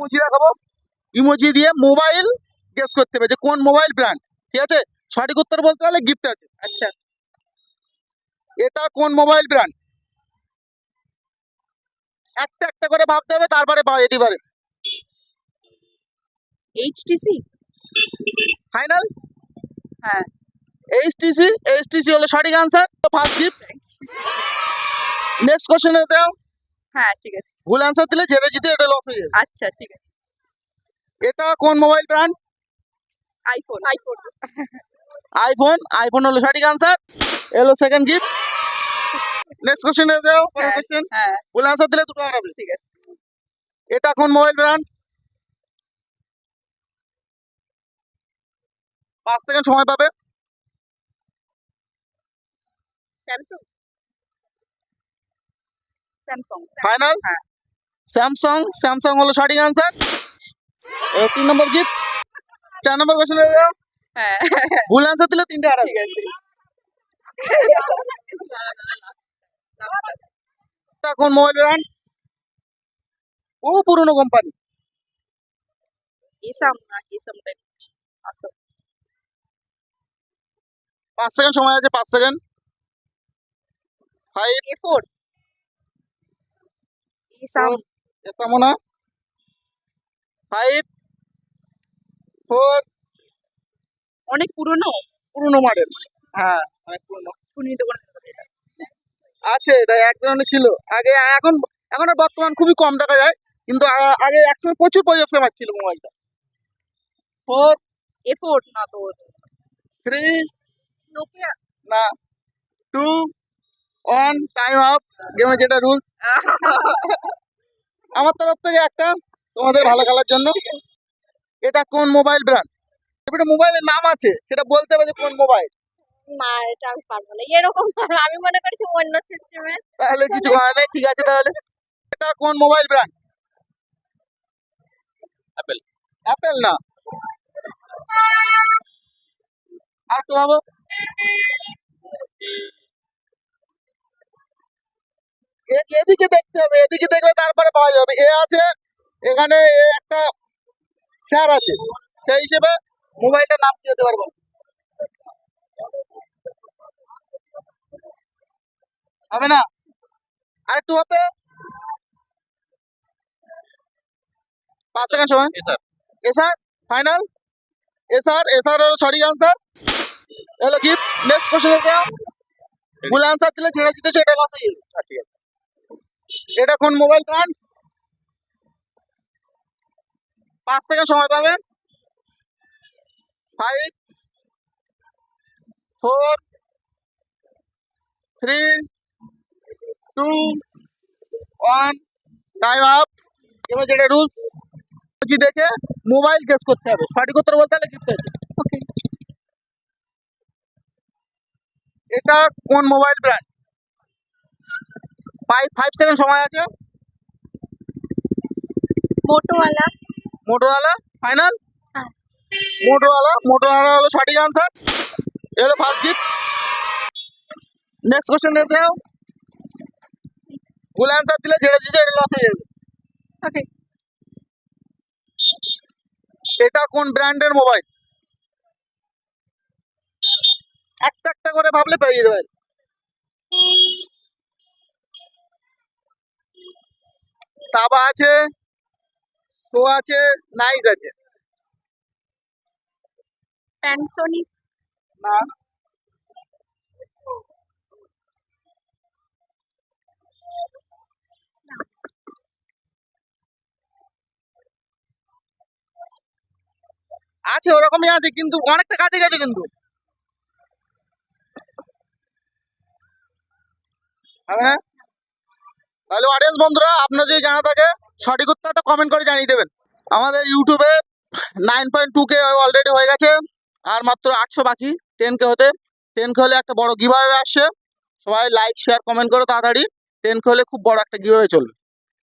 Emoji দেখাবো, emoji দিয়ে mobile guess করতে হবে যে কোন মোবাইল ব্র্যান্ড। ঠিক আছে, সঠিক উত্তর বলতে হলে গিফট আছে। আচ্ছা, এটা কোন মোবাইল ব্র্যান্ড, একটা একটা করে ভাবতে হবে, তারপরে পাওয়া যেতে পারে। এইচটিসি। ফাইনাল? হ্যাঁ। এইচটিসি, এইচটিসি হলো সঠিক আনসার, ফার্স্ট গিফট। নেক্সট কোশ্চেনে দাও। হ্যাঁ, ঠিক আছে। ভুল আনসার দিলে যেটা জিতে এটা লস হয়ে যাবে। আচ্ছা, ঠিক আছে। এটা কোন mobile brand? IPhone. IPhone. IPhone, iPhone হলো সঠিক আনসার, এলো সেকেন্ড গিফট। নেক্সট কোশ্চেনে দাও, পরের হ্যাঁ, কোশ্চেন। হ্যাঁ, ভুল আনসার দিলে দুটো হারাবে। ঠিক আছে। এটা কোন মোবাইল ব্র্যান্ড? 5 সেকেন্ড সময় পাবে। স্যামসাং। স্যামসাং। ফাইনাল? হ্যাঁ। স্যামসাং, স্যামসাং হলো সঠিক আনসার, 3 নম্বর গিফট। 4 নম্বর কোশ্চেনে দাও। হ্যাঁ, ভুল আনসার দিলে 3টে হারাবে। ঠিক আছে। এটা কোন মোবাইল ব্র্যান্ড? ও পুরনো কোম্পানি। ইসাম না ইসাম টাইপ। আচ্ছা। 5 সেকেন্ড সময় আছে, 5 সেকেন্ড। 5, A4। ইসাম। 4, এসামো না। 5, 4, অনেক পুরনো। পুরনো মডেল। হ্যাঁ, অনেক পুরনো। শুনিনি তো কোনোদিন এটা। আছে, এটা এক ধরনের ছিল আগে, এখন এখন আর বর্তমান খুবই কম দেখা যায়, কিন্তু আগে একসময় প্রচুর পরিবেশে ছিল মোবাইলটা। 4, A4 না তো। 3, নোকিয়া। না, 2, 1, টাইম আপ। গেমে যেটা রুলস, আমার তরফ থেকে একটা, তোমাদের ভালো খেলার জন্য। এটা কোন মোবাইল ব্র্যান্ড? এটা মোবাইলের নাম আছে, সেটা বলতে হবে যে কোন মোবাইল। না, এটা আমি পারবো না এরকম। আমি মনে করছি অন্য সিস্টেমের। তাহলে কিছু করার নেই, ঠিক আছে তাহলে। এটা কোন মোবাইল ব্র্যান্ড? অ্যাপেল। অ্যাপেল না, আর তো ভাবো। এদিকে দেখতে হবে, এদিকে দেখলে তারপরে পাওয়া যাবে। এ আছে এখানে, এ একটা স্যার আছে, সেই হিসেবে মোবাইলটার নাম দিতে পারবো। হবে না, আরেকটু হবে। 5 সেকেন্ড সময়। SR final? এসআর, এসআর হলো সঠিক আনসার, হলো গিফট। নেক্সট কোশ্চেন দাও। ভুল আনসার দিলে ছেড়ে জিতেছে, এটা লস হয়ে যাবে। ঠিক আছে, এটা কোন মোবাইল ব্র্যান্ড? 5 সেকেন্ড সময় পাবে। 5, 4, 3, 2, 1, টাইম আপ। এবার যেটা রুলস, দেখে মোবাইল গেস করতে হবে, সঠিক উত্তর বলতে হলে গিফট আছে। ওকে। এটা কোন মোবাইল ব্র্যান্ড? 5 সেকেন্ড সময় আছে। মোটোওয়ালা। Motorola final? হ্যাঁ। মোটোরোলা, মোটোরোলা হলো সঠিক আনসার, এ হলো ফার্স্ট গিফট। নেক্সট কোশ্চেন দেখতে দাও। ভুল আনসার দিলে যেটা দিচ্ছে এটা লস হয়ে যাবে। ওকে। এটা কোন ব্র্যান্ডের মোবাইল? একটা একটা করে ভাবলে পেয়ে যেতে পারে। তাবা আছে, শো আছে, নাইস আছে। প্যানসোনিক। না, আছে ওরকমই আছে, কিন্তু অনেকটা কাছে গেছে কিন্তু। হবে না? তাহলে অডিয়েন্স বন্ধুরা, আপনার যদি জানা থাকে সঠিক উত্তরটা কমেন্ট করে জানিয়ে দেবেন। আমাদের ইউটিউবে 9.2K অলরেডি হয়ে গেছে, আর মাত্র 800 বাকি 10K হতে। 10K হলে একটা বড় গিভঅ্যাওয়ে আসছে, সবাই লাইক শেয়ার কমেন্ট করো তাড়াতাড়ি। 10K হলে খুব বড় একটা গিভঅ্যাওয়ে চলবে।